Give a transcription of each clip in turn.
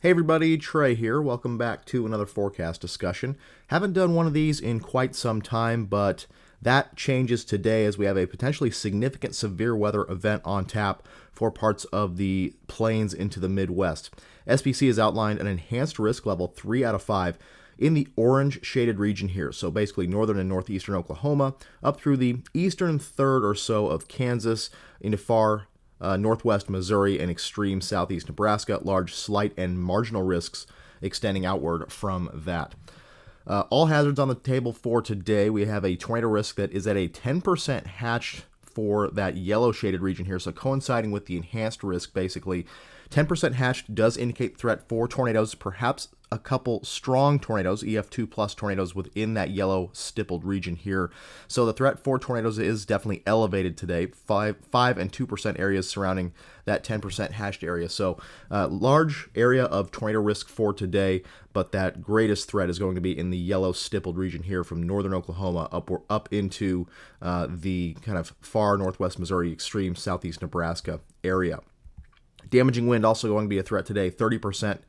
Hey everybody, Trey here. Welcome back to another forecast discussion. Haven't done one of these in quite some time, but that changes today as we have a potentially significant severe weather event on tap for parts of the plains into the Midwest. SPC has outlined an enhanced risk level 3 out of 5 in the orange shaded region here. So basically northern and northeastern Oklahoma, up through the eastern third or so of Kansas, into far northwest Missouri and extreme southeast Nebraska, large, slight, and marginal risks extending outward from that. All hazards on the table for today. We have a tornado risk that is at a 10% hatch for that yellow shaded region here, so coinciding with the enhanced risk basically. 10% hatched does indicate threat for tornadoes, perhaps a couple strong tornadoes, EF2 plus tornadoes within that yellow stippled region here. So the threat for tornadoes is definitely elevated today. 5 and 2% areas surrounding that 10% hatched area. So large area of tornado risk for today, but that greatest threat is going to be in the yellow stippled region here from northern Oklahoma up into the kind of far northwest Missouri, extreme southeast Nebraska area. Damaging wind also going to be a threat today, 30%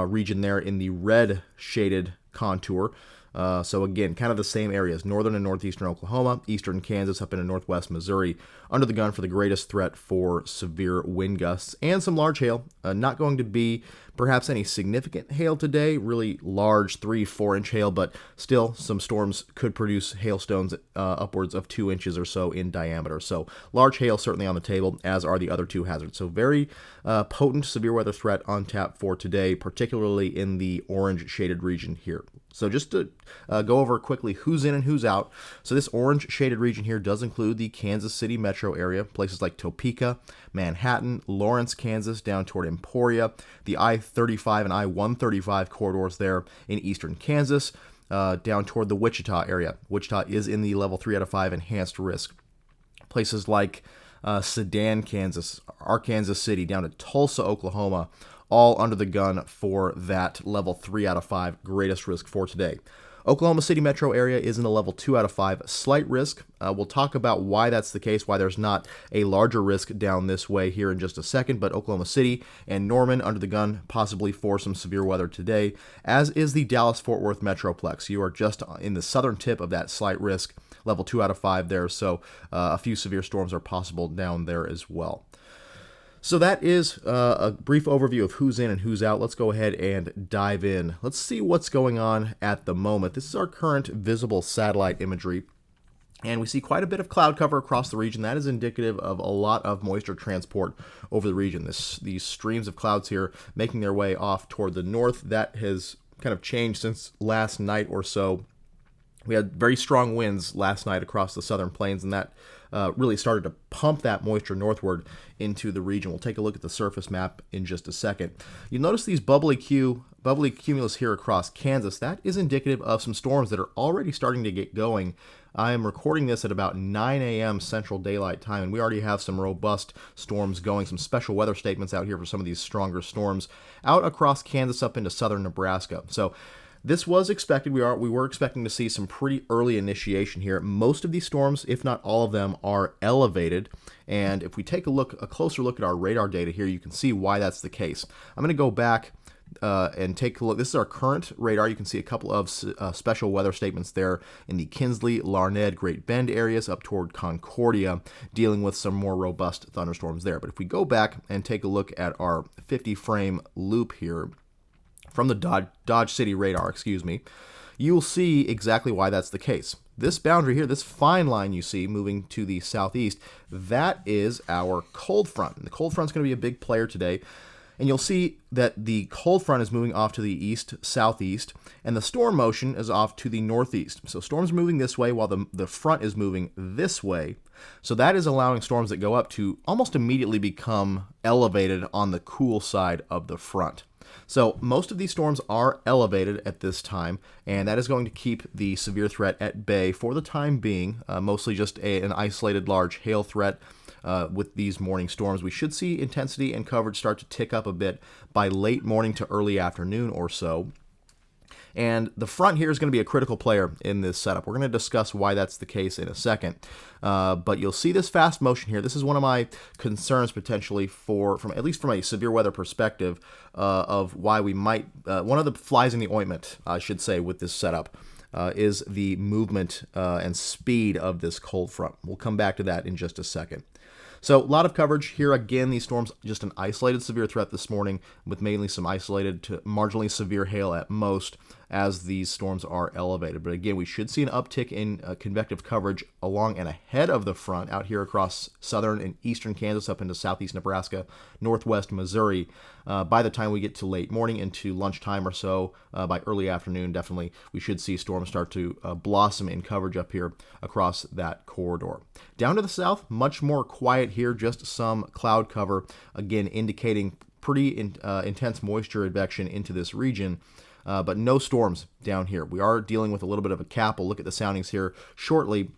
region there in the red shaded contour. So again, kind of the same areas, northern and northeastern Oklahoma, eastern Kansas, up into northwest Missouri, under the gun for the greatest threat for severe wind gusts and some large hail. Not going to be perhaps any significant hail today, really large 3-4 inch hail, but still some storms could produce hailstones upwards of 2 inches or so in diameter. So large hail certainly on the table, as are the other two hazards. So very potent severe weather threat on tap for today, particularly in the orange shaded region here. So just to go over quickly who's in and who's out. So this orange shaded region here does include the Kansas City metro area, places like Topeka, Manhattan, Lawrence, Kansas, down toward Emporia, the I-35 and I-135 corridors there in eastern Kansas, down toward the Wichita area. Wichita is in the level 3 out of 5 enhanced risk. Places like Sedan, Kansas, Arkansas City, down to Tulsa, Oklahoma, all under the gun for that level 3 out of 5 greatest risk for today. Oklahoma City metro area is in the level 2 out of 5 slight risk. We'll talk about why that's the case, why there's not a larger risk down this way here in just a second, but Oklahoma City and Norman under the gun possibly for some severe weather today, as is the Dallas-Fort Worth metroplex. You are just in the southern tip of that slight risk, level 2 out of 5 there, so a few severe storms are possible down there as well. So that is a brief overview of who's in and who's out. Let's go ahead and dive in. Let's see what's going on at the moment. This is our current visible satellite imagery, and we see quite a bit of cloud cover across the region. That is indicative of a lot of moisture transport over the region. These streams of clouds here making their way off toward the north. That has kind of changed since last night or so. We had very strong winds last night across the southern plains, and that really started to pump that moisture northward into the region. We'll take a look at the surface map in just a second. You'll notice these bubbly cumulus here across Kansas. That is indicative of some storms that are already starting to get going. I am recording this at about 9 a.m. Central Daylight Time, and we already have some robust storms going, some special weather statements out here for some of these stronger storms out across Kansas up into southern Nebraska. So this was expected. We were expecting to see some pretty early initiation here. Most of these storms, if not all of them, are elevated. And if we take a closer look at our radar data here, you can see why that's the case. I'm going to go back and take a look. This is our current radar. You can see a couple of special weather statements there in the Kinsley, Larned, Great Bend areas up toward Concordia, dealing with some more robust thunderstorms there. But if we go back and take a look at our 50-frame loop here, from the Dodge City radar, you'll see exactly why that's the case. This boundary here, this fine line you see moving to the southeast, that is our cold front. And the cold front's going to be a big player today. And you'll see that the cold front is moving off to the east-southeast, and the storm motion is off to the northeast. So storms are moving this way while the front is moving this way. So that is allowing storms that go up to almost immediately become elevated on the cool side of the front. So most of these storms are elevated at this time, and that is going to keep the severe threat at bay for the time being, mostly just an isolated large hail threat with these morning storms. We should see intensity and coverage start to tick up a bit by late morning to early afternoon or so. And the front here is going to be a critical player in this setup. We're going to discuss why that's the case in a second. But you'll see this fast motion here. This is one of my concerns potentially at least from a severe weather perspective, of why we might, one of the flies in the ointment, I should say, with this setup. Is the movement and speed of this cold front. We'll come back to that in just a second. So a lot of coverage here. Again, these storms, just an isolated severe threat this morning with mainly some isolated to marginally severe hail at most as these storms are elevated. But again, we should see an uptick in convective coverage along and ahead of the front out here across southern and eastern Kansas up into southeast Nebraska, northwest Missouri. By the time we get to late morning into lunchtime or so, by early afternoon, definitely, we should see storms start to blossom in coverage up here across that corridor. Down to the south, much more quiet here, just some cloud cover, again, indicating pretty intense moisture advection into this region. But no storms down here. We are dealing with a little bit of a cap. We'll look at the soundings here shortly.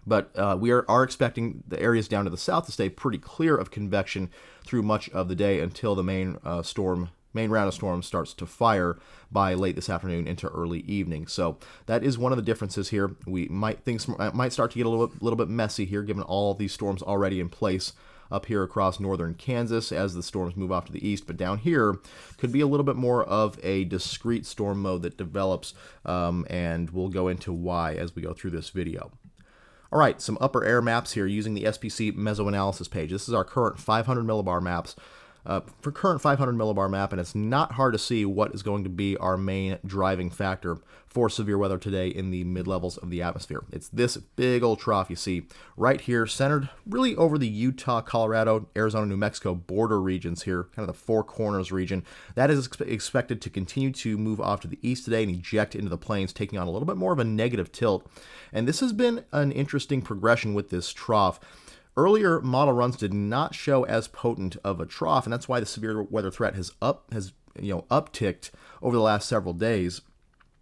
But we are expecting the areas down to the south to stay pretty clear of convection through much of the day until the main round of storms starts to fire by late this afternoon into early evening. So that is one of the differences here. Things might start to get a little bit messy here, given all these storms already in place up here across northern Kansas as the storms move off to the east. But down here could be a little bit more of a discrete storm mode that develops, and we'll go into why as we go through this video. All right, some upper air maps here using the SPC mesoanalysis page. This is our current 500 millibar maps. For current 500 millibar map, and it's not hard to see what is going to be our main driving factor for severe weather today in the mid-levels of the atmosphere. It's this big old trough you see right here, centered really over the Utah, Colorado, Arizona, New Mexico border regions here, kind of the Four Corners region. That is expected to continue to move off to the east today and eject into the plains, taking on a little bit more of a negative tilt. And this has been an interesting progression with this trough. Earlier model runs did not show as potent of a trough, and that's why the severe weather threat has upticked over the last several days.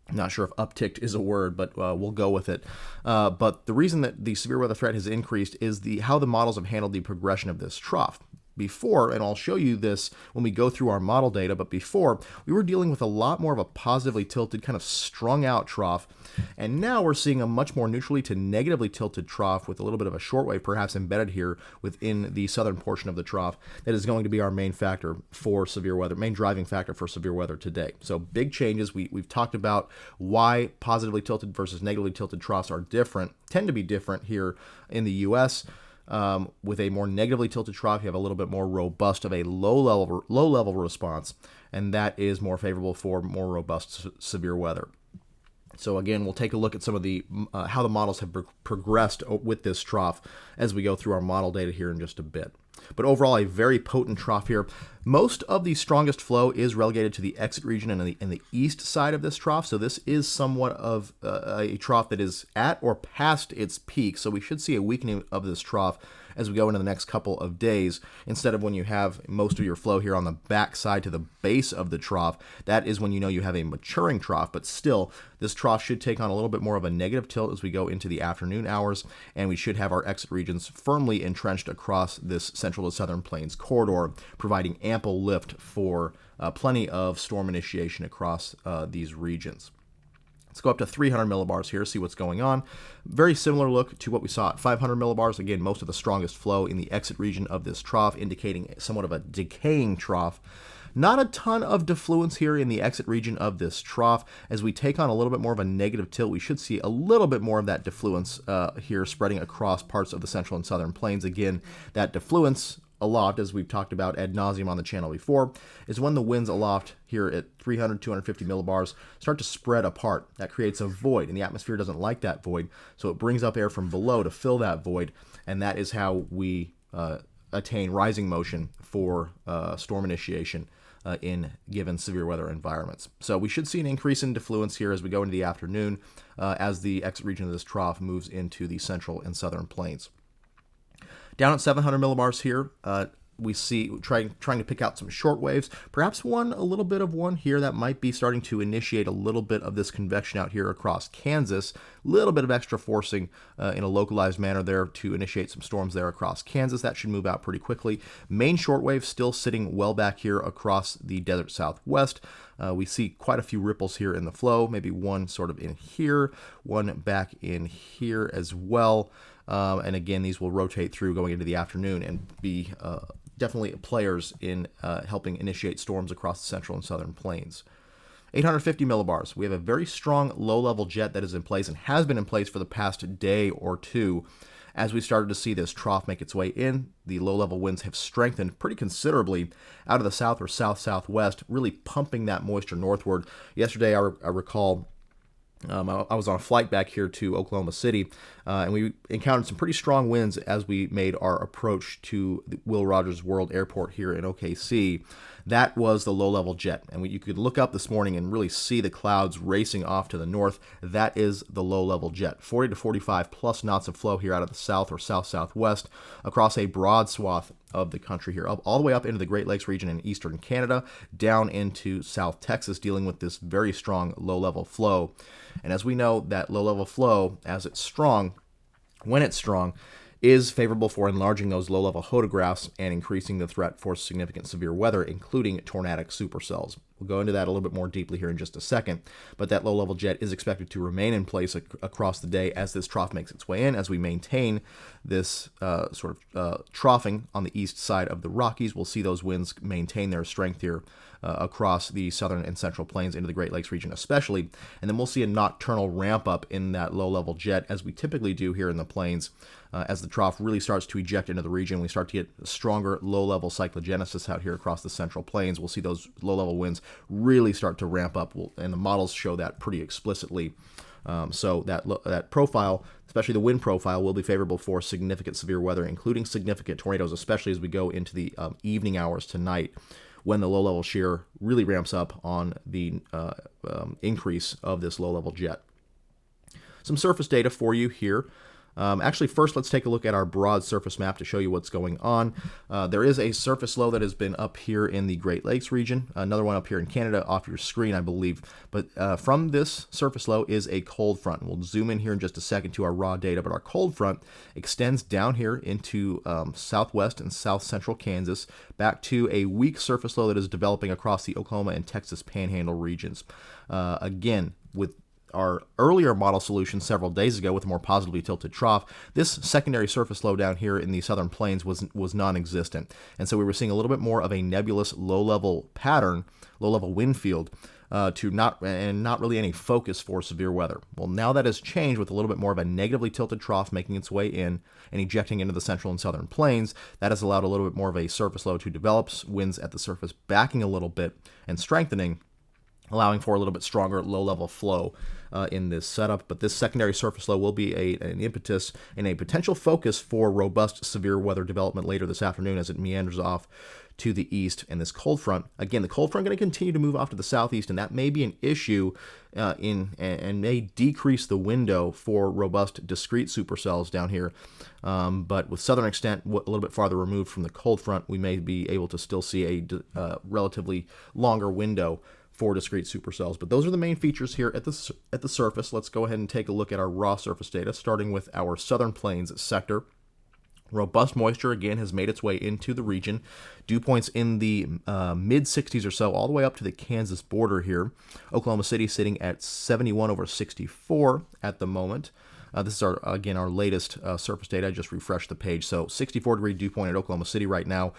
I'm not sure if upticked is a word, but we'll go with it. But the reason that the severe weather threat has increased is how the models have handled the progression of this trough. Before, and I'll show you this when we go through our model data, but before, we were dealing with a lot more of a positively tilted, kind of strung out trough, and now we're seeing a much more neutrally to negatively tilted trough with a little bit of a shortwave perhaps embedded here within the southern portion of the trough that is going to be our main factor for severe weather, main driving factor for severe weather today. So big changes. We've talked about why positively tilted versus negatively tilted troughs are different, tend to be different here in the U.S., with a more negatively tilted trough, you have a little bit more robust of a low level response, and that is more favorable for more robust severe weather. So again, we'll take a look at some of the how the models have progressed with this trough as we go through our model data here in just a bit. But overall, a very potent trough here. Most of the strongest flow is relegated to the exit region and in the east side of this trough. So this is somewhat of a trough that is at or past its peak. So we should see a weakening of this trough as we go into the next couple of days, instead of when you have most of your flow here on the back side to the base of the trough. That is when you know you have a maturing trough, but still, this trough should take on a little bit more of a negative tilt as we go into the afternoon hours, and we should have our exit regions firmly entrenched across this central to southern plains corridor, providing ample lift for plenty of storm initiation across these regions. Let's go up to 300 millibars here, see what's going on. Very similar look to what we saw at 500 millibars. Again, most of the strongest flow in the exit region of this trough, indicating somewhat of a decaying trough. Not a ton of defluence here in the exit region of this trough. As we take on a little bit more of a negative tilt, we should see a little bit more of that defluence here spreading across parts of the central and southern plains. Again, that defluence aloft, as we've talked about ad nauseum on the channel before, is when the winds aloft here at 300, 250 millibars start to spread apart. That creates a void, and the atmosphere doesn't like that void, so it brings up air from below to fill that void, and that is how we attain rising motion for storm initiation in given severe weather environments. So we should see an increase in defluence here as we go into the afternoon as the exit region of this trough moves into the central and southern plains. Down at 700 millibars here, we see trying to pick out some short waves, perhaps a little bit of one here that might be starting to initiate a little bit of this convection out here across Kansas. A little bit of extra forcing in a localized manner there to initiate some storms there across Kansas. That should move out pretty quickly. Main shortwave still sitting well back here across the desert southwest. We see quite a few ripples here in the flow, maybe one sort of in here, one back in here as well. And again, these will rotate through going into the afternoon and be definitely players in helping initiate storms across the central and southern plains. 850 millibars. We have a very strong low-level jet that is in place and has been in place for the past day or two. As we started to see this trough make its way in, the low-level winds have strengthened pretty considerably out of the south or south-southwest, really pumping that moisture northward. Yesterday, I recall I was on a flight back here to Oklahoma City, and we encountered some pretty strong winds as we made our approach to the Will Rogers World Airport here in OKC. That was the low-level jet, and you could look up this morning and really see the clouds racing off to the north. That is the low-level jet. 40 to 45 plus knots of flow here out of the south or south-southwest across a broad swath of the country here, all the way up into the Great Lakes region in eastern Canada, down into South Texas, dealing with this very strong low-level flow. And as we know, that low-level flow, as it's strong, when it's strong, is favorable for enlarging those low-level photographs and increasing the threat for significant severe weather, including tornadic supercells. We'll go into that a little bit more deeply here in just a second, but that low-level jet is expected to remain in place across the day as this trough makes its way in, as we maintain this troughing on the east side of the Rockies. We'll see those winds maintain their strength here across the southern and central plains into the Great Lakes region especially, and then we'll see a nocturnal ramp up in that low-level jet, as we typically do here in the plains. As the trough really starts to eject into the region, we start to get stronger low-level cyclogenesis out here across the central plains. We'll see those low-level winds really start to ramp up, and the models show that pretty explicitly. So that profile, especially the wind profile, will be favorable for significant severe weather, including significant tornadoes, especially as we go into the evening hours tonight, when the low-level shear really ramps up on the increase of this low-level jet. Some surface data for you here. Actually, first, let's take a look at our broad surface map to show you what's going on. There is a surface low that has been up here in the Great Lakes region, another one up here in Canada off your screen, I believe. But from this surface low is a cold front. We'll zoom in here in just a second to our raw data, but our cold front extends down here into southwest and south central Kansas, back to a weak surface low that is developing across the Oklahoma and Texas panhandle regions. Again, with our earlier model solution several days ago with a more positively tilted trough, this secondary surface low down here in the southern plains was non-existent. And so we were seeing a little bit more of a nebulous low-level pattern, low-level wind field, not really any focus for severe weather. Well, now that has changed with a little bit more of a negatively tilted trough making its way in and ejecting into the central and southern plains. That has allowed a little bit more of a surface low to develop, winds at the surface backing a little bit and strengthening, allowing for a little bit stronger low-level flow in this setup. But this secondary surface low will be an impetus and a potential focus for robust severe weather development later this afternoon as it meanders off to the east. And this cold front, again, the cold front going to continue to move off to the southeast, and that may be an issue and may decrease the window for robust discrete supercells down here. But with southern extent a little bit farther removed from the cold front, we may be able to still see a relatively longer window for discrete supercells. But those are the main features here at the surface. Let's go ahead and take a look at our raw surface data, starting with our southern plains sector. Robust moisture, again, has made its way into the region. Dew points in the mid-60s or so, all the way up to the Kansas border here. Oklahoma City sitting at 71 over 64 at the moment. This is our latest surface data. I just refreshed the page. So 64-degree dew point at Oklahoma City right now.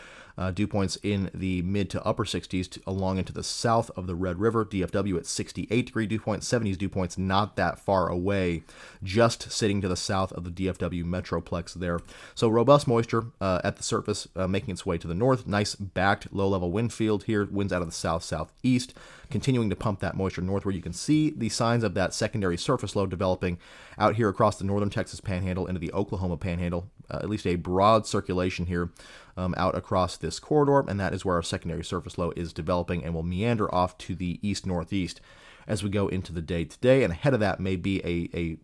Dew points in the mid to upper 60s along into the south of the Red River. DFW at 68-degree dew point, 70s dew points not that far away, just sitting to the south of the DFW metroplex there. So robust moisture at the surface making its way to the north. Nice backed low-level wind field here. Winds out of the south-southeast, continuing to pump that moisture northward. You can see the signs of that secondary surface low developing out here across the northern Texas panhandle into the Oklahoma panhandle. At least a broad circulation here out across this corridor, and that is where our secondary surface low is developing and will meander off to the east-northeast as we go into the day today. And ahead of that may be a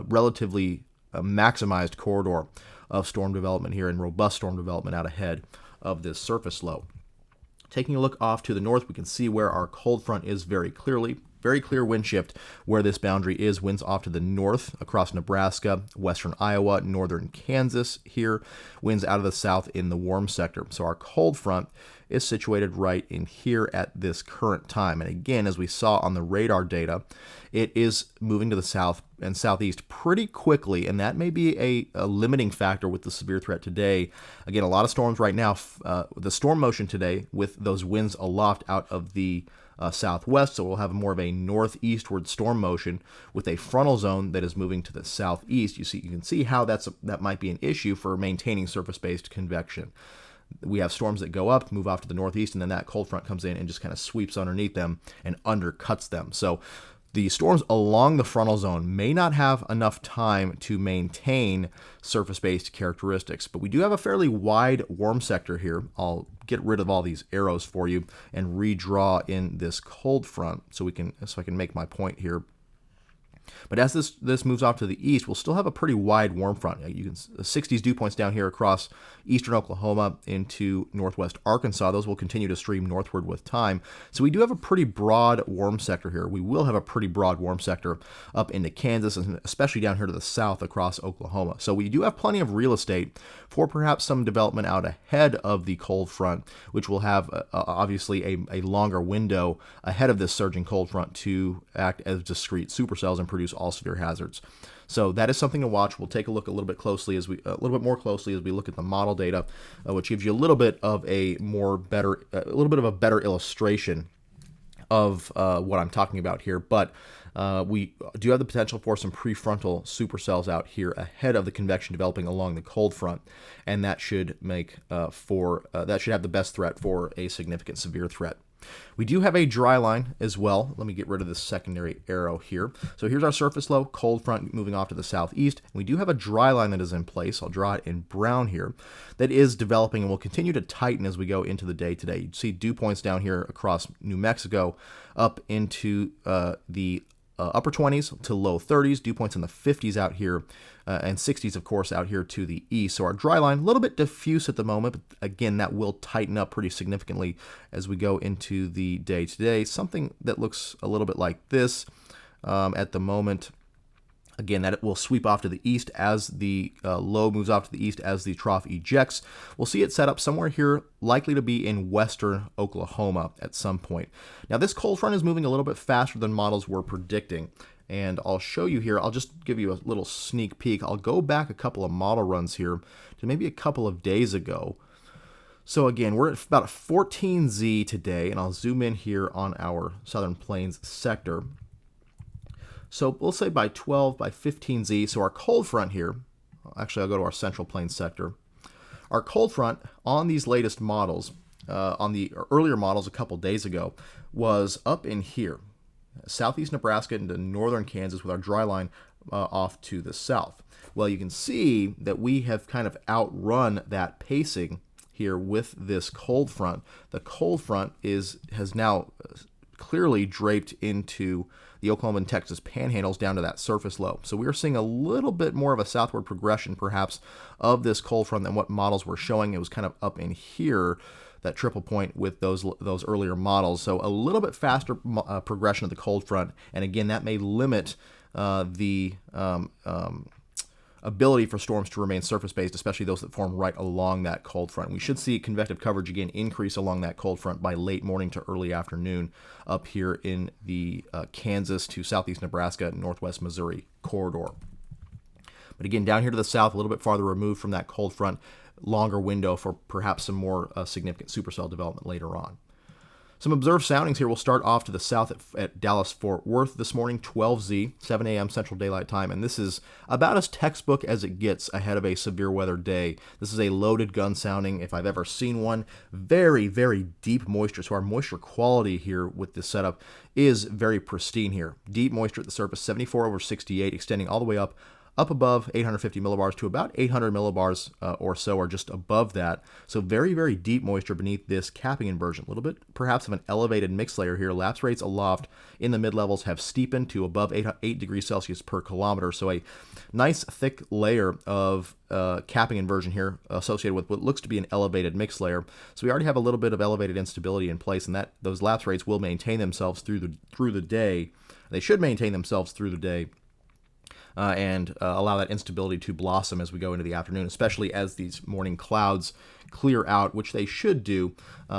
relatively maximized corridor of storm development here and robust storm development out ahead of this surface low. Taking a look off to the north, we can see where our cold front is very clearly. Very clear wind shift where this boundary is. Winds off to the north across Nebraska, western Iowa, northern Kansas here. Winds out of the south in the warm sector. So our cold front is situated right in here at this current time. And again, as we saw on the radar data, it is moving to the south and southeast pretty quickly, and that may be a limiting factor with the severe threat today. Again, a lot of storms right now. The storm motion today with those winds aloft out of the southwest, so we'll have more of a northeastward storm motion with a frontal zone that is moving to the southeast. You can see how that might be an issue for maintaining surface-based convection. We have storms that go up, move off to the northeast, and then that cold front comes in and just kind of sweeps underneath them and undercuts them. So the storms along the frontal zone may not have enough time to maintain surface-based characteristics, but we do have a fairly wide warm sector here. I'll get rid of all these arrows for you and redraw in this cold front so I can make my point here. But as this moves off to the east, we'll still have a pretty wide warm front. You can 60s dew points down here across eastern Oklahoma into northwest Arkansas. Those will continue to stream northward with time. So we do have a pretty broad warm sector here. We will have a pretty broad warm sector up into Kansas and especially down here to the south across Oklahoma. So we do have plenty of real estate for perhaps some development out ahead of the cold front, which will have obviously a longer window ahead of this surging cold front to act as discrete supercells and produce all severe hazards. So that is something to watch. We'll take a look a little bit more closely as we look at the model data, which gives you a little bit of a better illustration of what I'm talking about here. But we do have the potential for some prefrontal supercells out here ahead of the convection developing along the cold front, and that should make that should have the best threat for a significant severe threat. We do have a dry line as well. Let me get rid of this secondary arrow here. So here's our surface low, cold front moving off to the southeast. We do have a dry line that is in place. I'll draw it in brown here. That is developing and will continue to tighten as we go into the day today. You see dew points down here across New Mexico up into the upper 20s to low 30s, dew points in the 50s out here, and 60s, of course, out here to the east. So our dry line, a little bit diffuse at the moment, but again, that will tighten up pretty significantly as we go into the day today. Something that looks a little bit like this at the moment. Again, that it will sweep off to the east as the low moves off to the east as the trough ejects. We'll see it set up somewhere here, likely to be in western Oklahoma at some point. Now, this cold front is moving a little bit faster than models were predicting, and I'll show you here. I'll just give you a little sneak peek. I'll go back a couple of model runs here to maybe a couple of days ago. So again, we're at about a 14Z today, and I'll zoom in here on our Southern Plains sector. So we'll say by 12, by 15Z, so our cold front here, actually I'll go to our Central Plains sector. Our cold front on these latest models, on the earlier models a couple days ago, was up in here, southeast Nebraska into northern Kansas with our dry line off to the south. Well, you can see that we have kind of outrun that pacing here with this cold front. The cold front has now clearly draped into the Oklahoma and Texas panhandles down to that surface low. So we are seeing a little bit more of a southward progression perhaps of this cold front than what models were showing. It was kind of up in here, that triple point with those earlier models. So a little bit faster progression of the cold front. And again, that may limit the ability for storms to remain surface-based, especially those that form right along that cold front. We should see convective coverage again increase along that cold front by late morning to early afternoon up here in the Kansas to southeast Nebraska, northwest Missouri corridor. But again, down here to the south, a little bit farther removed from that cold front, longer window for perhaps some more significant supercell development later on. Some observed soundings here. We'll start off to the south at Dallas-Fort Worth this morning, 12Z, 7 a.m. Central Daylight Time, and this is about as textbook as it gets ahead of a severe weather day. This is a loaded gun sounding, if I've ever seen one. Very, very deep moisture, so our moisture quality here with this setup is very pristine here. Deep moisture at the surface, 74/68, extending all the way up up above 850 millibars to about 800 millibars or so, or just above that. So very, very deep moisture beneath this capping inversion. A little bit perhaps of an elevated mix layer here. Lapse rates aloft in the mid-levels have steepened to above 8 degrees Celsius per kilometer. So a nice thick layer of capping inversion here associated with what looks to be an elevated mix layer. So we already have a little bit of elevated instability in place, and that those lapse rates will maintain themselves through the day. They should maintain themselves through the day. And allow that instability to blossom as we go into the afternoon, especially as these morning clouds clear out, which they should do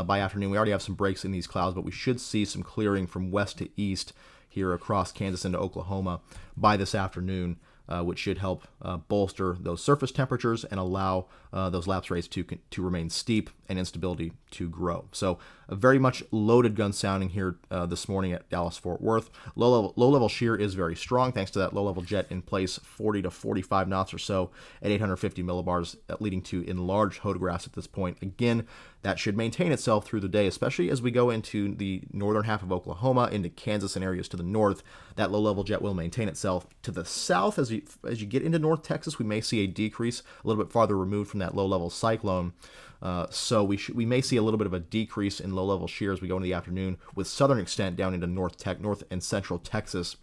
by afternoon. We already have some breaks in these clouds, but we should see some clearing from west to east here across Kansas into Oklahoma by this afternoon, which should help bolster those surface temperatures and allow those lapse rates to remain steep and instability to grow. So a very much loaded gun sounding here this morning at Dallas-Fort Worth. Low-level shear is very strong thanks to that low-level jet in place, 40 to 45 knots or so at 850 millibars, leading to enlarged photographs at this point. Again, that should maintain itself through the day, especially as we go into the northern half of Oklahoma, into Kansas and areas to the north. That low-level jet will maintain itself. To the south, as you get into North Texas, we may see a decrease a little bit farther removed from that low-level cyclone. So we may see a little bit of a decrease in low-level shear as we go into the afternoon, with southern extent down into North and central Texas.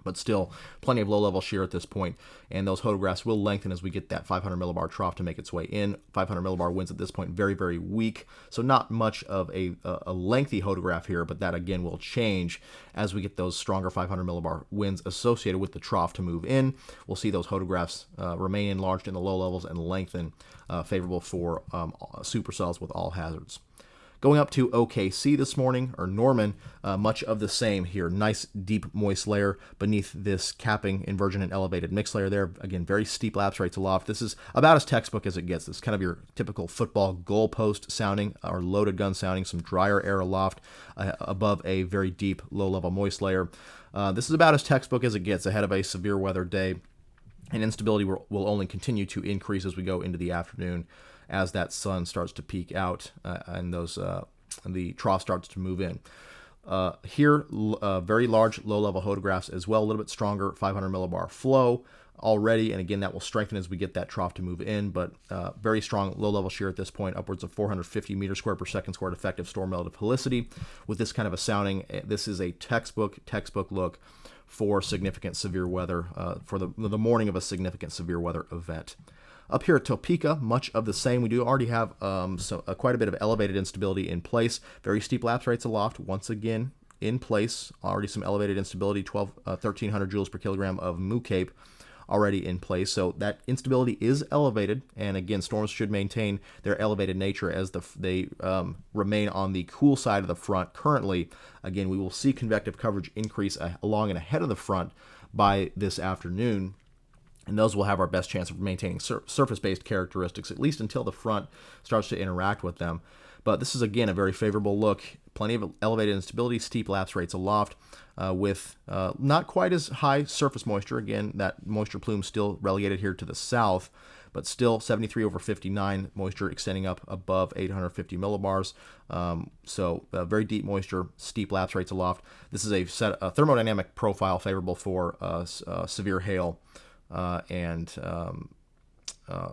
But still, plenty of low-level shear at this point, and those photographs will lengthen as we get that 500 millibar trough to make its way in. 500 millibar winds at this point very, very weak, so not much of a lengthy photograph here, but that again will change as we get those stronger 500 millibar winds associated with the trough to move in. We'll see those photographs remain enlarged in the low levels and lengthen, favorable for supercells with all hazards. Going up to OKC this morning, or Norman, much of the same here. Nice, deep, moist layer beneath this capping inversion and elevated mix layer there. Again, very steep lapse rates aloft. This is about as textbook as it gets. This is kind of your typical football goalpost sounding, or loaded gun sounding, some drier air aloft above a very deep, low-level moist layer. This is about as textbook as it gets ahead of a severe weather day, and instability will only continue to increase as we go into the afternoon, as that sun starts to peak out and the trough starts to move in. Here, very large low-level photographs as well, a little bit stronger 500 millibar flow already, and again, that will strengthen as we get that trough to move in, but very strong low-level shear at this point, upwards of 450 meters squared per second squared effective storm relative helicity. With this kind of a sounding, this is a textbook look for significant severe weather, for the morning of a significant severe weather event. Up here at Topeka, much of the same. We do already have quite a bit of elevated instability in place. Very steep lapse rates aloft, once again in place. Already some elevated instability, 1,300 joules per kilogram of moocape already in place. So that instability is elevated, and again, storms should maintain their elevated nature as they remain on the cool side of the front. Currently, again, we will see convective coverage increase along and ahead of the front by this afternoon. And those will have our best chance of maintaining surface-based characteristics, at least until the front starts to interact with them. But this is, again, a very favorable look. Plenty of elevated instability, steep lapse rates aloft, with not quite as high surface moisture. Again, that moisture plume still relegated here to the south, but still 73 over 59 moisture extending up above 850 millibars. So very deep moisture, steep lapse rates aloft. This is a thermodynamic profile favorable for severe hail. And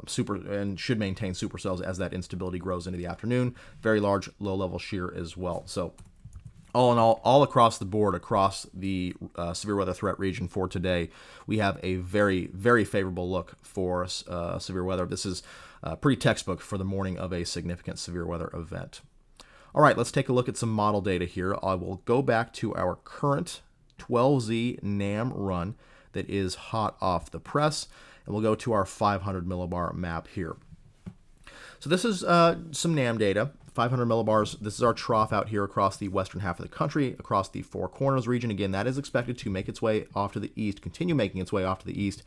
should maintain supercells as that instability grows into the afternoon. Very large low-level shear as well. So all in all across the board, across the severe weather threat region for today, we have a very, very favorable look for severe weather. This is pretty textbook for the morning of a significant severe weather event. All right, let's take a look at some model data here. I will go back to our current 12Z NAM run that is hot off the press, and we'll go to our 500 millibar map here. So this is some NAM data, 500 millibars. This is our trough out here across the western half of the country, across the Four Corners region. Again, that is expected to make its way off to the east, continue making its way off to the east,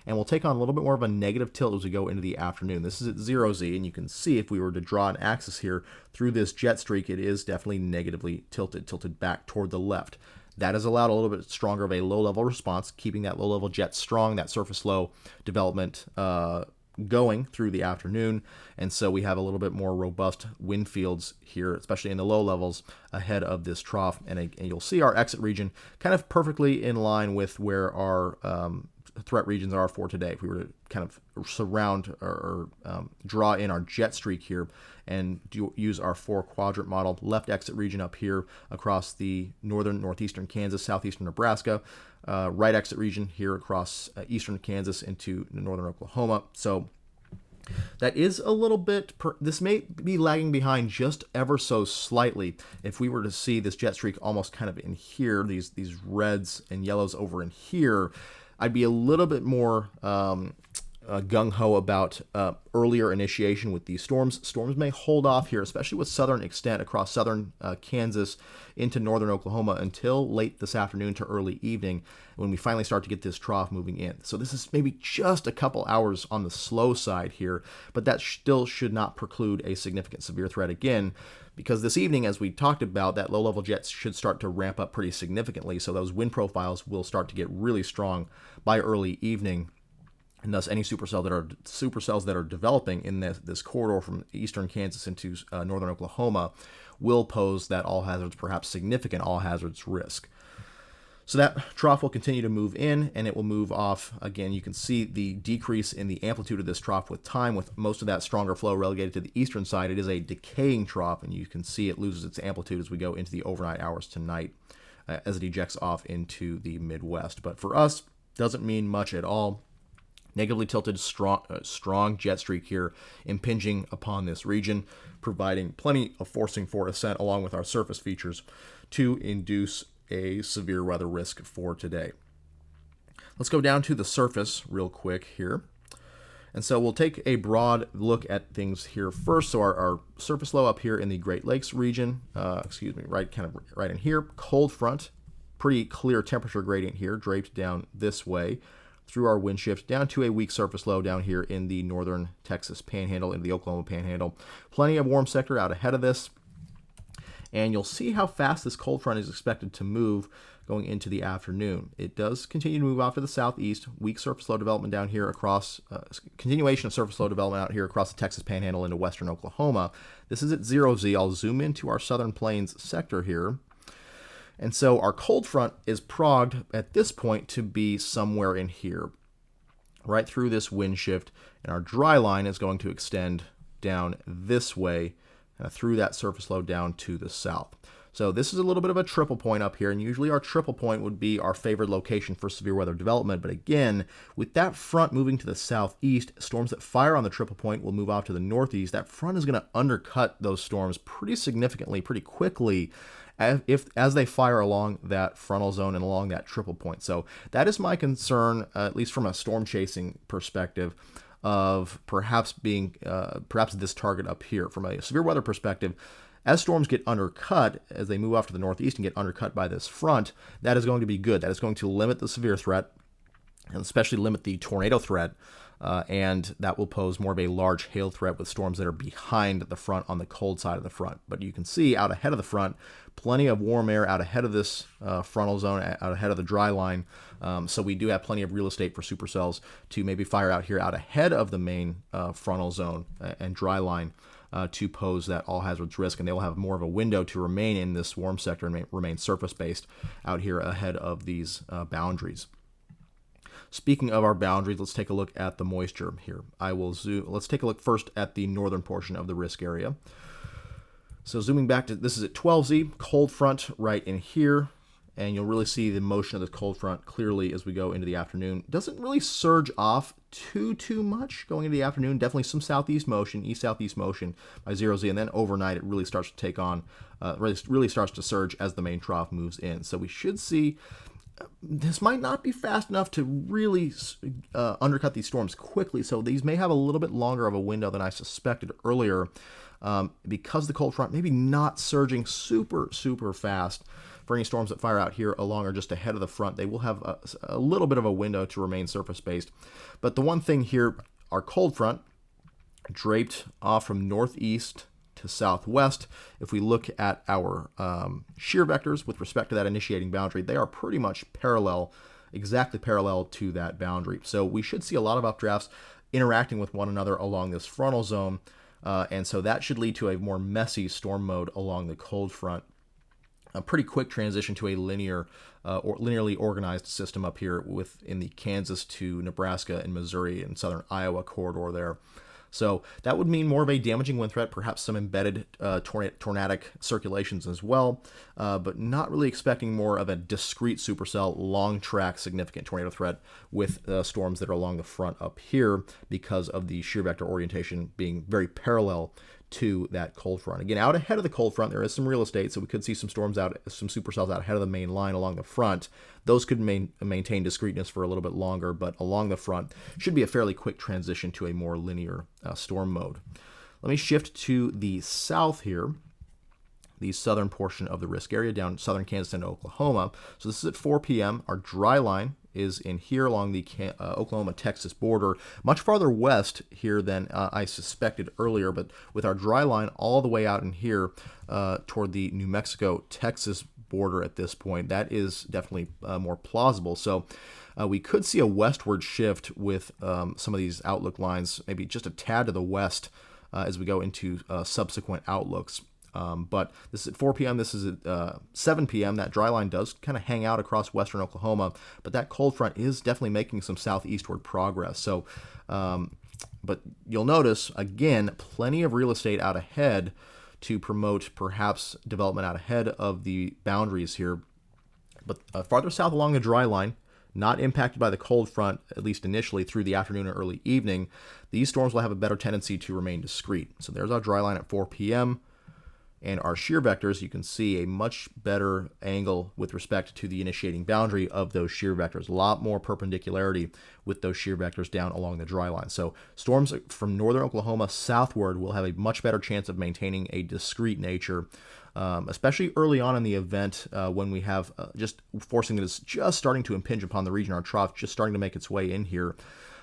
and we'll take on a little bit more of a negative tilt as we go into the afternoon. This is at 0Z, and you can see if we were to draw an axis here through this jet streak, it is definitely negatively tilted back toward the left. That has allowed a little bit stronger of a low-level response, keeping that low-level jet strong, that surface low development going through the afternoon. And so we have a little bit more robust wind fields here, especially in the low levels ahead of this trough. And you'll see our exit region kind of perfectly in line with where our threat regions are for today. If we were to kind of surround or draw in our jet streak here and use our 4-quadrant model, left exit region up here across the northeastern Kansas, southeastern Nebraska, right exit region here across eastern Kansas into northern Oklahoma. So that is a little bit, this may be lagging behind just ever so slightly. If we were to see this jet streak almost kind of in here, these reds and yellows over in here, I'd be a little bit more gung-ho about earlier initiation with these storms. Storms may hold off here, especially with southern extent across southern Kansas into northern Oklahoma until late this afternoon to early evening when we finally start to get this trough moving in. So this is maybe just a couple hours on the slow side here, but that still should not preclude a significant severe threat again, because this evening, as we talked about, that low-level jets should start to ramp up pretty significantly, so those wind profiles will start to get really strong by early evening. And thus, any supercells that are developing in this corridor from eastern Kansas into northern Oklahoma will pose that all hazards, perhaps significant all hazards risk. So that trough will continue to move in, and it will move off. Again, you can see the decrease in the amplitude of this trough with time, with most of that stronger flow relegated to the eastern side. It is a decaying trough, and you can see it loses its amplitude as we go into the overnight hours tonight as it ejects off into the Midwest. But for us, doesn't mean much at all. Negatively tilted, strong jet streak here impinging upon this region, providing plenty of forcing for ascent along with our surface features to induce a severe weather risk for today. Let's go down to the surface real quick here. And so we'll take a broad look at things here first. So our surface low up here in the Great Lakes region, right in here, cold front, pretty clear temperature gradient here, draped down this way through our wind shift down to a weak surface low down here in the northern Texas panhandle, into the Oklahoma panhandle. Plenty of warm sector out ahead of this. And you'll see how fast this cold front is expected to move going into the afternoon. It does continue to move off to the southeast. Weak surface low development down here across, continuation of surface low development out here across the Texas panhandle into western Oklahoma. This is at 0Z. I'll zoom into our southern plains sector here. And so our cold front is progged at this point to be somewhere in here, right through this wind shift. And our dry line is going to extend down this way through that surface low down to the south. So this is a little bit of a triple point up here, and usually our triple point would be our favored location for severe weather development. But again, with that front moving to the southeast, storms that fire on the triple point will move off to the northeast. That front is going to undercut those storms pretty significantly, pretty quickly, as they fire along that frontal zone and along that triple point. So that is my concern, at least from a storm chasing perspective, of perhaps this target up here. From a severe weather perspective, as storms get undercut, as they move off to the northeast and get undercut by this front, that is going to be good. That is going to limit the severe threat, and especially limit the tornado threat, and that will pose more of a large hail threat with storms that are behind the front on the cold side of the front. But you can see out ahead of the front, plenty of warm air out ahead of this frontal zone, out ahead of the dry line. So we do have plenty of real estate for supercells to maybe fire out here out ahead of the main frontal zone and dry line to pose that all hazards risk. And they will have more of a window to remain in this warm sector and remain surface-based out here ahead of these boundaries. Speaking of our boundaries, let's take a look at the moisture here. Let's take a look first at the northern portion of the risk area. So zooming back to, this is at 12Z, cold front right in here, and you'll really see the motion of the cold front clearly as we go into the afternoon. Doesn't really surge off too much going into the afternoon. Definitely some southeast motion, east-southeast motion by 0Z, and then overnight it really starts to take on, really starts to surge as the main trough moves in. So we should see, this might not be fast enough to really undercut these storms quickly, so these may have a little bit longer of a window than I suspected earlier, because the cold front maybe not surging super fast for any storms that fire out here along or just ahead of the front. They will have a little bit of a window to remain surface-based. But the one thing here, our cold front draped off from northeast to southwest. If we look at our shear vectors with respect to that initiating boundary, they are pretty much parallel, exactly parallel to that boundary. So we should see a lot of updrafts interacting with one another along this frontal zone, and so that should lead to a more messy storm mode along the cold front. a pretty quick transition to a or linearly organized system up here in the Kansas to Nebraska and Missouri and southern Iowa corridor there. So that would mean more of a damaging wind threat, perhaps some embedded tornadic circulations as well, but not really expecting more of a discrete supercell, long track, significant tornado threat with storms that are along the front up here because of the shear vector orientation being very parallel to that cold front. Again, out ahead of the cold front, there is some real estate, so we could see some supercells out ahead of the main line along the front. Those could maintain discreteness for a little bit longer, but along the front should be a fairly quick transition to a more linear storm mode. Let me shift to the south here, the southern portion of the risk area down southern Kansas and Oklahoma. So this is at 4 p.m. Our dry line is in here along the Oklahoma-Texas border, much farther west here than I suspected earlier, but with our dry line all the way out in here toward the New Mexico-Texas border at this point, that is definitely more plausible. So we could see a westward shift with some of these outlook lines, maybe just a tad to the west as we go into subsequent outlooks. But this is at 4 p.m. This is at 7 p.m. That dry line does kind of hang out across western Oklahoma, but that cold front is definitely making some southeastward progress. So, but you'll notice, again, plenty of real estate out ahead to promote perhaps development out ahead of the boundaries here. But farther south along the dry line, not impacted by the cold front, at least initially through the afternoon or early evening, these storms will have a better tendency to remain discrete. So there's our dry line at 4 p.m. And our shear vectors, you can see a much better angle with respect to the initiating boundary of those shear vectors. A lot more perpendicularity with those shear vectors down along the dry line. So storms from northern Oklahoma southward will have a much better chance of maintaining a discrete nature, especially early on in the event when we have just forcing that is just starting to impinge upon the region. Our trough just starting to make its way in here.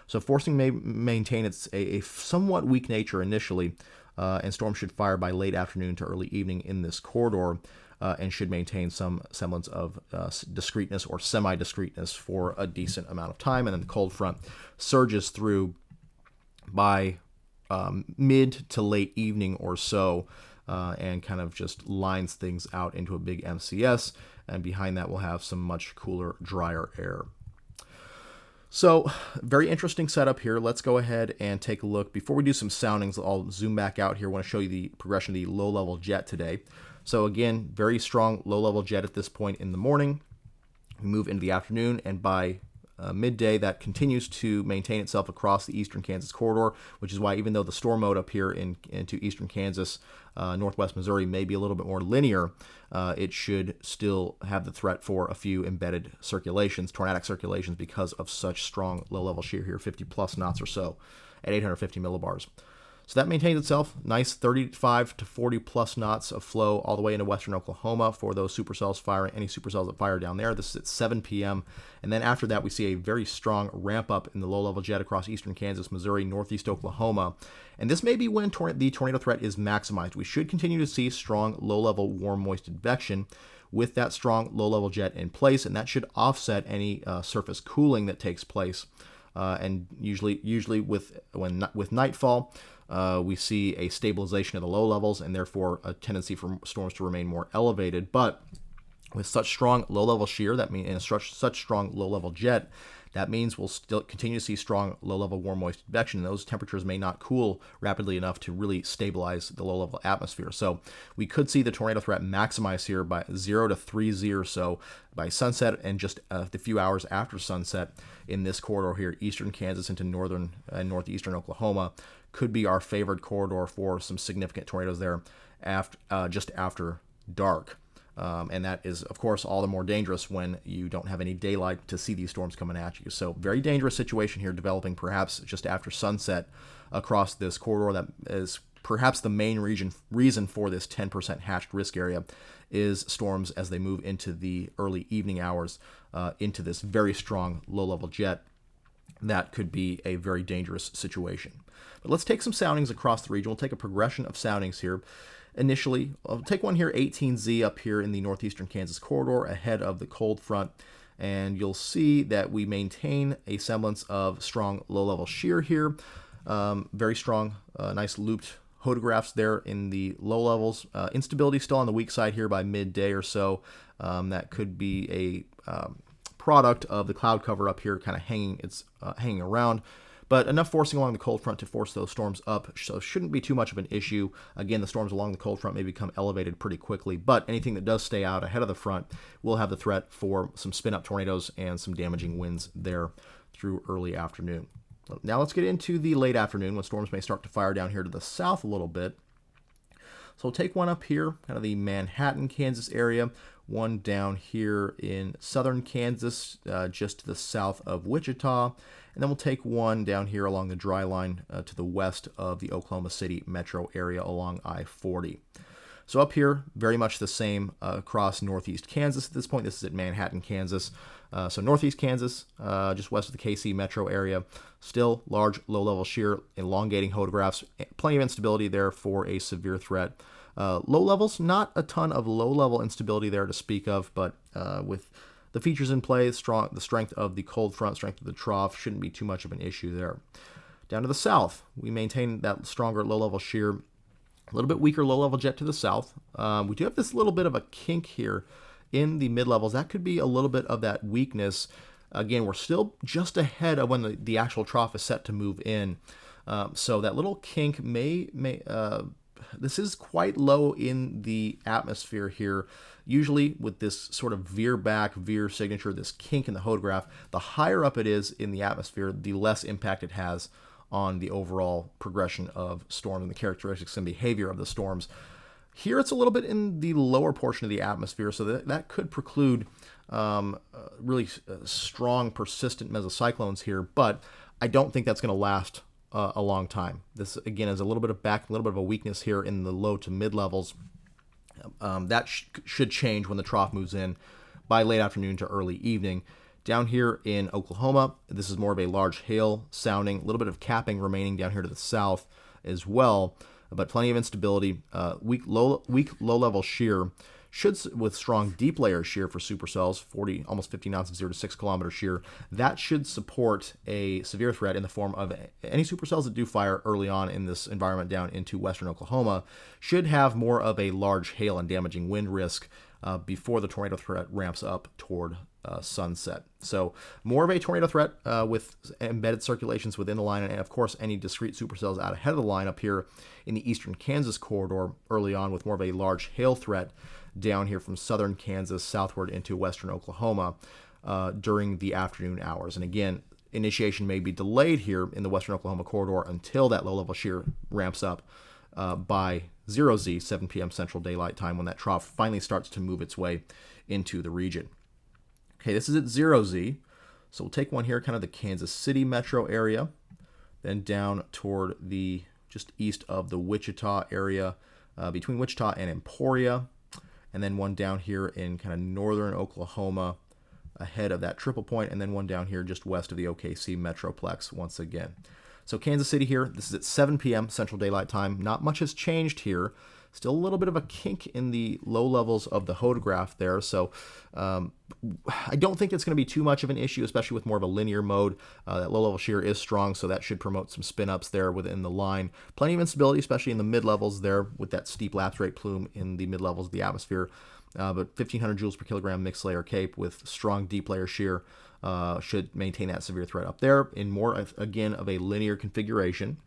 So forcing may maintain a somewhat weak nature initially, and storms should fire by late afternoon to early evening in this corridor and should maintain some semblance of discreteness or semi-discreteness for a decent amount of time. And then the cold front surges through by mid to late evening or so and kind of just lines things out into a big MCS. And behind that, we'll have some much cooler, drier air. So, very interesting setup here. Let's go ahead and take a look. Before we do some soundings, I'll zoom back out here. I want to show you the progression of the low-level jet today. So again, very strong low-level jet at this point in the morning. We move into the afternoon, and by midday, that continues to maintain itself across the eastern Kansas corridor, which is why even though the storm mode up here into eastern Kansas, northwest Missouri may be a little bit more linear, it should still have the threat for a few embedded circulations, tornadic circulations, because of such strong low-level shear here, 50-plus knots or so at 850 millibars. So that maintains itself. Nice 35 to 40-plus knots of flow all the way into western Oklahoma for those supercells firing, any supercells that fire down there. This is at 7 p.m. And then after that, we see a very strong ramp up in the low-level jet across eastern Kansas, Missouri, northeast Oklahoma. And this may be when the tornado threat is maximized. We should continue to see strong low-level warm, moist advection with that strong low-level jet in place, and that should offset any surface cooling that takes place. And usually with nightfall, we see a stabilization of the low levels and therefore a tendency for storms to remain more elevated. But with such strong low-level shear, that means, and such strong low-level jet, that means we'll still continue to see strong low-level warm, moist advection. And those temperatures may not cool rapidly enough to really stabilize the low-level atmosphere. So we could see the tornado threat maximize here by 0 to 30 or so by sunset, and just a few hours after sunset in this corridor here, eastern Kansas into northern and northeastern Oklahoma, could be our favored corridor for some significant tornadoes there just after dark. And that is, of course, all the more dangerous when you don't have any daylight to see these storms coming at you. So very dangerous situation here developing perhaps just after sunset across this corridor. That is perhaps the main reason for this 10% hatched risk area is storms as they move into the early evening hours into this very strong low-level jet. That could be a very dangerous situation. But let's take some soundings across the region. We'll take a progression of soundings here. Initially, I'll take one here, 18Z up here in the northeastern Kansas corridor ahead of the cold front, and you'll see that we maintain a semblance of strong low-level shear here. Very strong, nice looped Photographs there in the low levels. Instability still on the weak side here by midday or so. That could be a product of the cloud cover up here kind of hanging around. But enough forcing along the cold front to force those storms up, so shouldn't be too much of an issue. Again, the storms along the cold front may become elevated pretty quickly, but anything that does stay out ahead of the front will have the threat for some spin-up tornadoes and some damaging winds there through early afternoon. Now let's get into the late afternoon when storms may start to fire down here to the south a little bit. So we'll take one up here, kind of the Manhattan, Kansas area, one down here in southern Kansas, just to the south of Wichita, and then we'll take one down here along the dry line to the west of the Oklahoma City metro area along I-40. So up here, very much the same across northeast Kansas at this point. This is at Manhattan, Kansas. So northeast Kansas, just west of the KC metro area, still large low-level shear, elongating photographs, plenty of instability there for a severe threat. Low levels, not a ton of low-level instability there to speak of, but with the features in play, the strength of the cold front, strength of the trough, shouldn't be too much of an issue there. Down to the south, we maintain that stronger low-level shear, a little bit weaker low-level jet to the south. We do have this little bit of a kink here in the mid-levels. That could be a little bit of that weakness. Again, we're still just ahead of when the actual trough is set to move in. So that little kink this is quite low in the atmosphere here. Usually with this sort of veer signature, this kink in the hodograph, the higher up it is in the atmosphere, the less impact it has on the overall progression of storms and the characteristics and behavior of the storms. Here it's a little bit in the lower portion of the atmosphere, so that could preclude really strong, persistent mesocyclones here, but I don't think that's going to last a long time. This, again, is a little bit of a weakness here in the low to mid levels. That should change when the trough moves in by late afternoon to early evening. Down here in Oklahoma, this is more of a large hail sounding, a little bit of capping remaining down here to the south as well, but plenty of instability, weak low-level shear, with strong deep layer shear for supercells, almost 50 knots of 0 to 6 kilometer shear. That should support a severe threat in the form of any supercells that do fire early on in this environment down into western Oklahoma should have more of a large hail and damaging wind risk before the tornado threat ramps up toward sunset. So more of a tornado threat with embedded circulations within the line, and of course any discrete supercells out ahead of the line up here in the eastern Kansas corridor early on, with more of a large hail threat down here from southern Kansas southward into western Oklahoma during the afternoon hours. And again, initiation may be delayed here in the western Oklahoma corridor until that low-level shear ramps up by 0Z, 7 p.m. Central Daylight Time, when that trough finally starts to move its way into the region. Okay, this is at 0Z, so we'll take one here, kind of the Kansas City metro area, then down toward the just east of the Wichita area, between Wichita and Emporia, and then one down here in kind of northern Oklahoma ahead of that triple point, and then one down here just west of the OKC metroplex once again. So Kansas City here, this is at 7 p.m. Central Daylight Time. Not much has changed here. Still a little bit of a kink in the low levels of the hodograph there, so I don't think it's going to be too much of an issue, especially with more of a linear mode. That low-level shear is strong, so that should promote some spin-ups there within the line. Plenty of instability, especially in the mid-levels there, with that steep lapse rate plume in the mid-levels of the atmosphere. But 1,500 joules per kilogram mixed layer cape with strong deep layer shear should maintain that severe threat up there in more, again, of a linear configuration.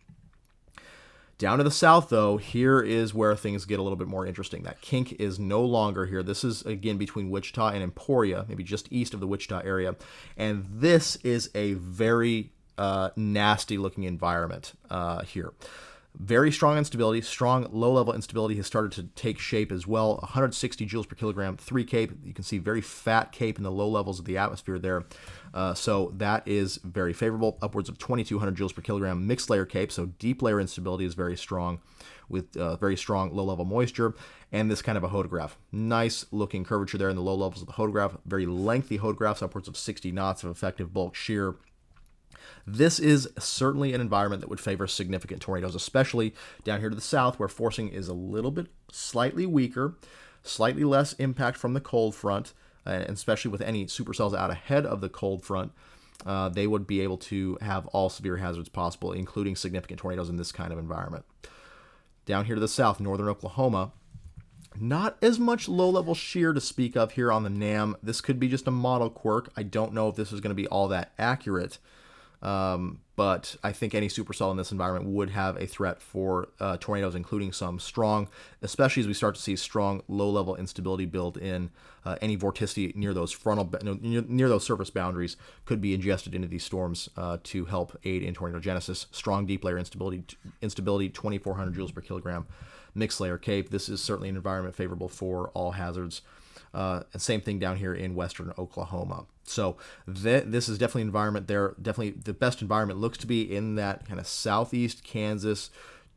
Down to the south, though, here is where things get a little bit more interesting. That kink is no longer here. This is, again, between Wichita and Emporia, maybe just east of the Wichita area. And this is a very nasty-looking environment here. Very strong instability, strong low-level instability has started to take shape as well. 160 joules per kilogram, 3 cape. You can see very fat cape in the low levels of the atmosphere there. So that is very favorable. Upwards of 2,200 joules per kilogram mixed layer cape. So deep layer instability is very strong with very strong low-level moisture. And this kind of a hodograph. Nice looking curvature there in the low levels of the hodograph. Very lengthy hodographs, upwards of 60 knots of effective bulk shear. This is certainly an environment that would favor significant tornadoes, especially down here to the south, where forcing is a little bit slightly weaker, slightly less impact from the cold front, and especially with any supercells out ahead of the cold front, they would be able to have all severe hazards possible, including significant tornadoes in this kind of environment. Down here to the south, northern Oklahoma, not as much low-level shear to speak of here on the NAM. This could be just a model quirk. I don't know if this is going to be all that accurate, but I think any supercell in this environment would have a threat for tornadoes, including some strong, especially as we start to see strong low-level instability build in. Any vorticity near those near those surface boundaries could be ingested into these storms to help aid in tornadogenesis. Strong deep layer instability 2,400 joules per kilogram. Mixed layer CAPE. This is certainly an environment favorable for all hazards. And same thing down here in western Oklahoma. So this is definitely an environment there. Definitely the best environment looks to be in that kind of southeast Kansas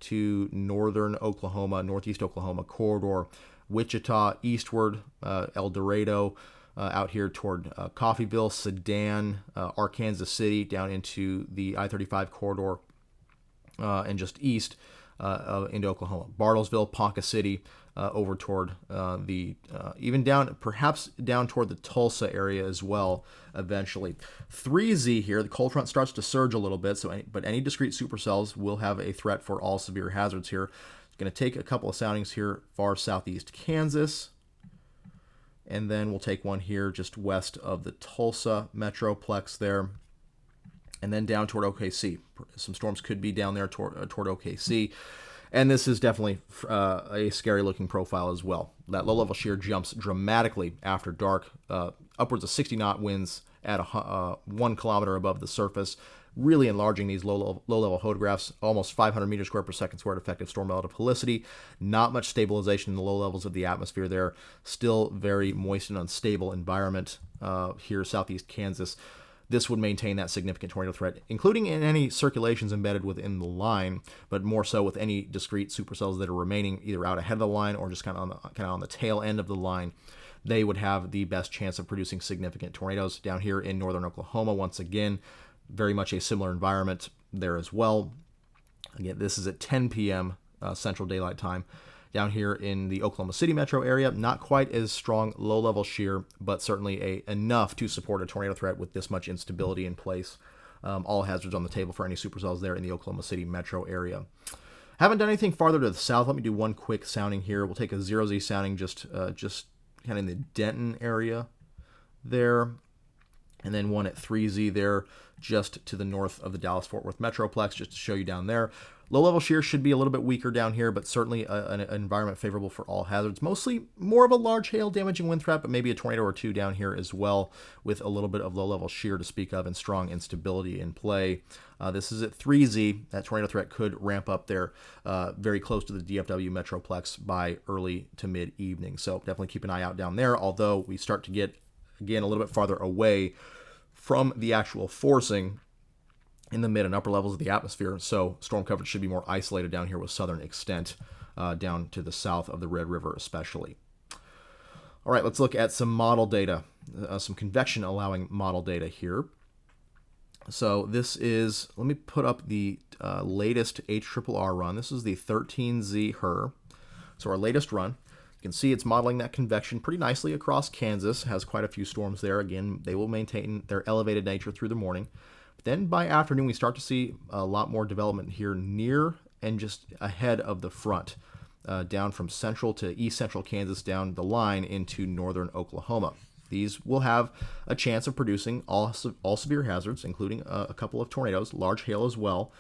to northern Oklahoma, northeast Oklahoma corridor, Wichita eastward, El Dorado, out here toward Coffeyville, Sedan, Arkansas City, down into the I-35 corridor, and just east into Oklahoma. Bartlesville, Ponca City, over toward even down, perhaps down toward the Tulsa area as well eventually. 3Z here, the cold front starts to surge a little bit, but any discrete supercells will have a threat for all severe hazards here. It's going to take a couple of soundings here far southeast Kansas, and then we'll take one here just west of the Tulsa metroplex there, and then down toward OKC. Some storms could be down there toward OKC. And this is definitely a scary-looking profile as well. That low-level shear jumps dramatically after dark, upwards of 60-knot winds at 1 kilometer above the surface, really enlarging these low-level photographs, almost 500 meters squared per second squared effective storm relative helicity. Not much stabilization in the low levels of the atmosphere there. Still very moist and unstable environment here, southeast Kansas. This would maintain that significant tornado threat, including in any circulations embedded within the line, but more so with any discrete supercells that are remaining either out ahead of the line or just kind of on the tail end of the line. They would have the best chance of producing significant tornadoes. Down here in northern Oklahoma, once again, very much a similar environment there as well. Again, this is at 10 p.m. Central Daylight Time. Down here in the Oklahoma City metro area, not quite as strong low-level shear, but certainly enough to support a tornado threat with this much instability in place. All hazards on the table for any supercells there in the Oklahoma City metro area. Haven't done anything farther to the south. Let me do one quick sounding here. We'll take a 0Z sounding just kind of in the Denton area there, and then one at 3Z there just to the north of the Dallas-Fort Worth metroplex, just to show you down there. Low-level shear should be a little bit weaker down here, but certainly an environment favorable for all hazards. Mostly more of a large hail damaging wind threat, but maybe a tornado or two down here as well, with a little bit of low-level shear to speak of and strong instability in play. This is at 3Z. That tornado threat could ramp up there very close to the DFW metroplex by early to mid-evening. So definitely keep an eye out down there, although we start to get, again, a little bit farther away from the actual forcing in the mid and upper levels of the atmosphere, so storm coverage should be more isolated down here with southern extent down to the south of the Red River especially. All right, let's look at some model data, some convection-allowing model data here. So this is, let me put up the latest HRRR run. This is the 13Z HRRR. So our latest run. You can see it's modeling that convection pretty nicely across Kansas. Has quite a few storms there. Again, they will maintain their elevated nature through the morning. Then by afternoon, we start to see a lot more development here near and just ahead of the front, down from central to east central Kansas down the line into northern Oklahoma. These will have a chance of producing all severe hazards, including a couple of tornadoes, large hail as well.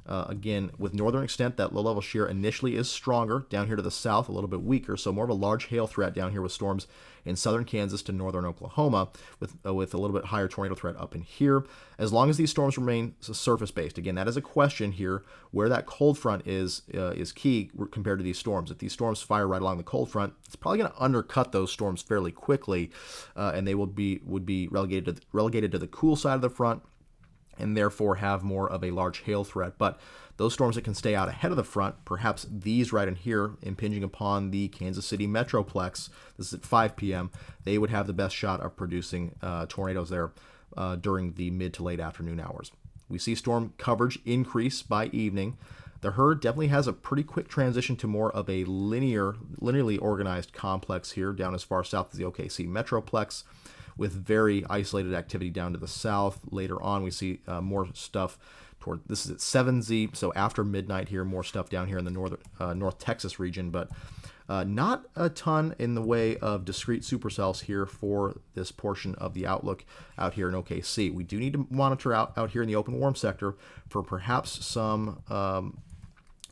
Again, with northern extent, that low-level shear initially is stronger. Down here to the south, a little bit weaker, so more of a large hail threat down here with storms in southern Kansas to northern Oklahoma, with a little bit higher tornado threat up in here. As long as these storms remain surface-based, again, that is a question here. Where that cold front is key compared to these storms. If these storms fire right along the cold front, it's probably going to undercut those storms fairly quickly, and they would be relegated to the cool side of the front, and therefore have more of a large hail threat. But those storms that can stay out ahead of the front, perhaps these right in here, impinging upon the Kansas City metroplex, this is at 5 p.m., they would have the best shot of producing tornadoes there during the mid to late afternoon hours. We see storm coverage increase by evening. The HRRR definitely has a pretty quick transition to more of a linearly organized complex here, down as far south as the OKC metroplex, with very isolated activity down to the south. Later on, we see more stuff toward, this is at 7Z, so after midnight here, more stuff down here in the North Texas region, but not a ton in the way of discrete supercells here for this portion of the outlook out here in OKC. We do need to monitor out here in the open warm sector for perhaps some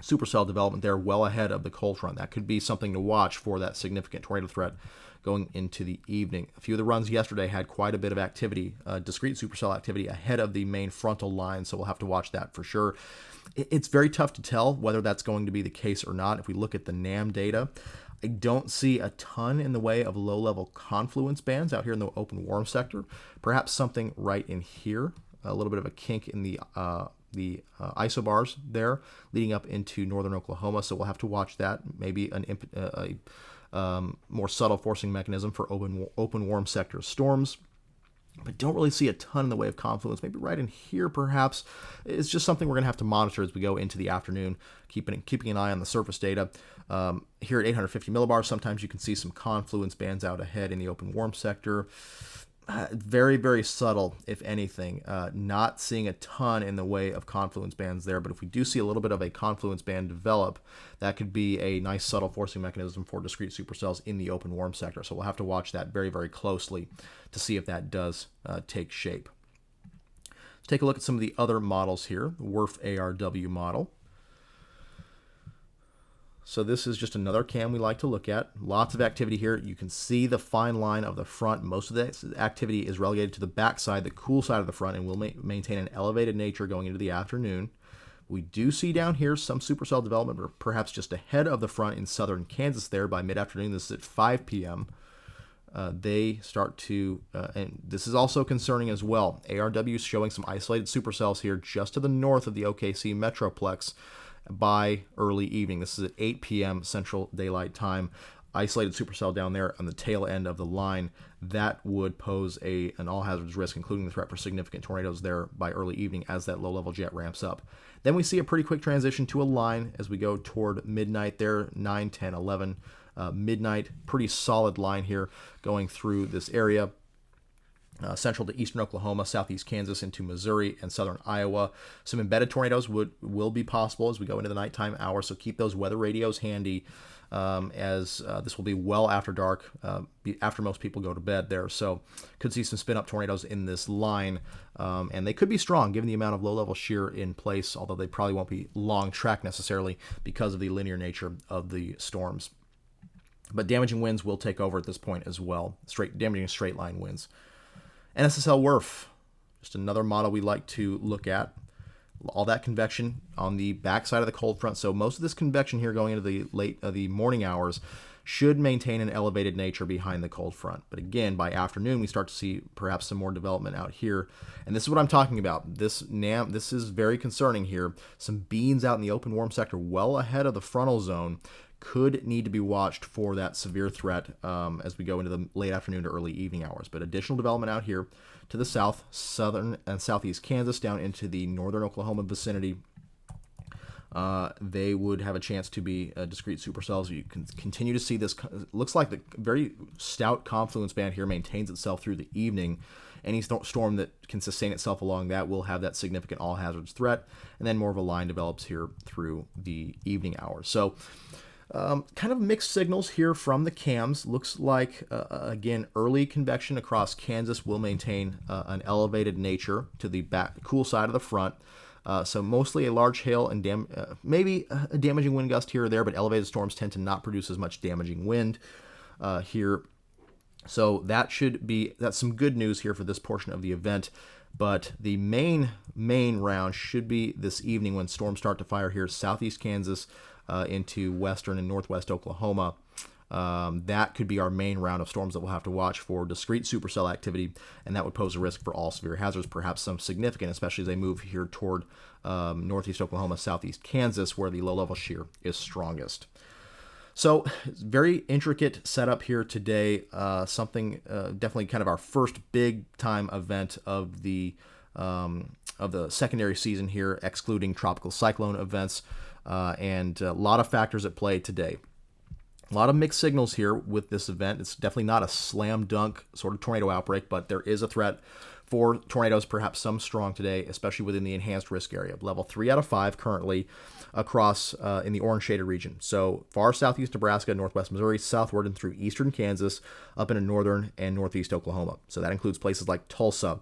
supercell development there well ahead of the cold front. That could be something to watch for that significant tornado threat going into the evening. A few of the runs yesterday had quite a bit of activity, discrete supercell activity ahead of the main frontal line, so we'll have to watch that for sure. It's very tough to tell whether that's going to be the case or not. If we look at the NAM data, I don't see a ton in the way of low-level confluence bands out here in the open warm sector. Perhaps something right in here, a little bit of a kink in the isobars there leading up into northern Oklahoma, so we'll have to watch that. Maybe a more subtle forcing mechanism for open warm sector storms. But don't really see a ton in the way of confluence. Maybe right in here, perhaps. It's just something we're going to have to monitor as we go into the afternoon, keeping an eye on the surface data. Here at 850 millibars, sometimes you can see some confluence bands out ahead in the open warm sector. Very, very subtle, if anything. Not seeing a ton in the way of confluence bands there, but if we do see a little bit of a confluence band develop, that could be a nice subtle forcing mechanism for discrete supercells in the open warm sector. So we'll have to watch that very, very closely to see if that does take shape. Let's take a look at some of the other models here. The WRF ARW model. So this is just another cam we like to look at. Lots of activity here. You can see the fine line of the front. Most of the activity is relegated to the back side, the cool side of the front, and will maintain an elevated nature going into the afternoon. We do see down here some supercell development, or perhaps just ahead of the front in southern Kansas there by mid-afternoon. This is at 5 p.m. They start to, and this is also concerning as well. ARW is showing some isolated supercells here just to the north of the OKC Metroplex by early evening. This is at 8 p.m. Central Daylight Time. Isolated supercell down there on the tail end of the line. That would pose an all hazards risk, including the threat for significant tornadoes there by early evening as that low-level jet ramps up. Then we see a pretty quick transition to a line as we go toward midnight there, 9, 10, 11. Midnight, pretty solid line here going through this area. Central to eastern Oklahoma, southeast Kansas into Missouri and southern Iowa. Some embedded tornadoes will be possible as we go into the nighttime hours, so keep those weather radios handy as this will be well after dark, after most people go to bed there. So could see some spin-up tornadoes in this line, and they could be strong given the amount of low-level shear in place, although they probably won't be long track necessarily because of the linear nature of the storms. But damaging winds will take over at this point as well, damaging straight line winds. NSSL WRF, just another model we like to look at. All that convection on the backside of the cold front. So most of this convection here going into the morning hours should maintain an elevated nature behind the cold front. But again, by afternoon, we start to see perhaps some more development out here. And this is what I'm talking about. This is very concerning here. Some beans out in the open warm sector well ahead of the frontal zone could need to be watched for that severe threat as we go into the late afternoon to early evening hours. But additional development out here to the south, southern and southeast Kansas, down into the northern Oklahoma vicinity. They would have a chance to be discrete supercells. You can continue to see this. Looks like the very stout confluence band here maintains itself through the evening. Any storm that can sustain itself along that will have that significant all hazards threat, and then more of a line develops here through the evening hours. So kind of mixed signals here from the cams. Looks like, again, early convection across Kansas will maintain an elevated nature to the cool side of the front. So mostly a large hail and maybe a damaging wind gust here or there, but elevated storms tend to not produce as much damaging wind here. So that's some good news here for this portion of the event. But the main round should be this evening when storms start to fire here, southeast Kansas into western and northwest Oklahoma. That could be our main round of storms that we'll have to watch for discrete supercell activity, and that would pose a risk for all severe hazards, perhaps some significant, especially as they move here toward northeast Oklahoma, southeast Kansas, where the low-level shear is strongest. So very intricate setup here today. Something definitely kind of our first big-time event of the secondary season here, excluding tropical cyclone events, and a lot of factors at play today. A lot of mixed signals here with this event. It's definitely not a slam dunk sort of tornado outbreak, but there is a threat for tornadoes, perhaps some strong today, especially within the enhanced risk area. Level 3 out of 5 currently across in the orange shaded region. So far southeast Nebraska, northwest Missouri, southward and through eastern Kansas, up into northern and northeast Oklahoma. So that includes places like Tulsa,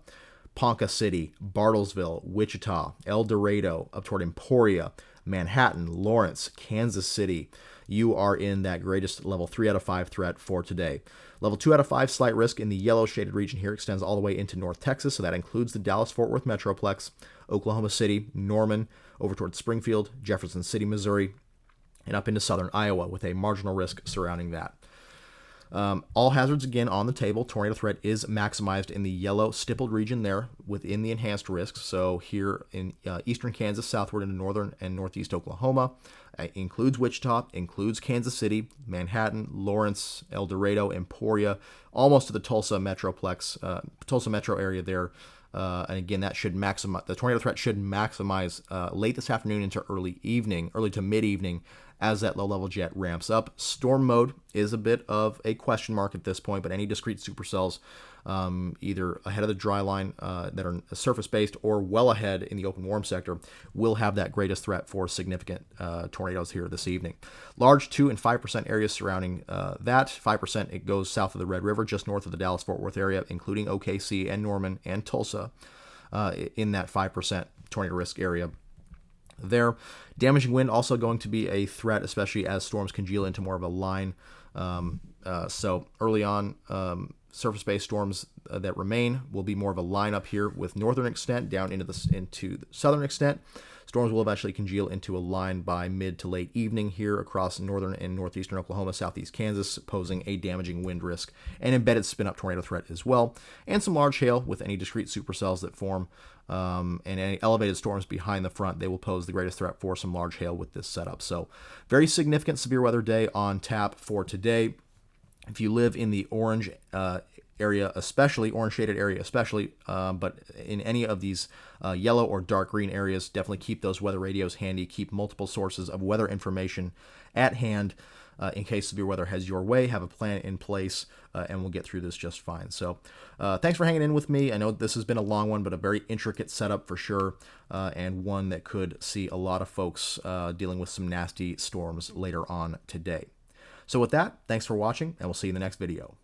Ponca City, Bartlesville, Wichita, El Dorado, up toward Emporia, Manhattan, Lawrence, Kansas City. You are in that greatest level 3 out of 5 threat for today. Level 2 out of 5 slight risk in the yellow shaded region here extends all the way into North Texas, so that includes the Dallas-Fort Worth Metroplex, Oklahoma City, Norman, over towards Springfield, Jefferson City, Missouri, and up into southern Iowa with a marginal risk surrounding that. All hazards again on the table. Tornado threat is maximized in the yellow stippled region there within the enhanced risks. So here in eastern Kansas, southward into northern and northeast Oklahoma, includes Wichita, includes Kansas City, Manhattan, Lawrence, El Dorado, Emporia, almost to the Tulsa Metroplex, Tulsa metro area there. And again, that should maximize, the tornado threat should maximize late this afternoon into early to mid-evening as that low-level jet ramps up. Storm mode is a bit of a question mark at this point, but any discrete supercells, either ahead of the dry line that are surface-based or well ahead in the open warm sector, will have that greatest threat for significant tornadoes here this evening. Large 2 and 5% areas surrounding that. 5% it goes south of the Red River, just north of the Dallas-Fort Worth area, including OKC and Norman and Tulsa in that 5% tornado risk area. There, damaging wind also going to be a threat, especially as storms congeal into more of a line. So early on, surface-based storms that remain will be more of a line up here with northern extent down into the southern extent. Storms will eventually congeal into a line by mid to late evening here across northern and northeastern Oklahoma, southeast Kansas, posing a damaging wind risk and embedded spin-up tornado threat as well, and some large hail with any discrete supercells that form and any elevated storms behind the front. They will pose the greatest threat for some large hail with this setup. So very significant severe weather day on tap for today. If you live in the orange area, especially orange shaded area, but in any of these yellow or dark green areas, definitely keep those weather radios handy. Keep multiple sources of weather information at hand in case severe weather has your way. Have a plan in place, and we'll get through this just fine. So thanks for hanging in with me. I know this has been a long one, but a very intricate setup for sure, and one that could see a lot of folks dealing with some nasty storms later on today. So with that, thanks for watching, and we'll see you in the next video.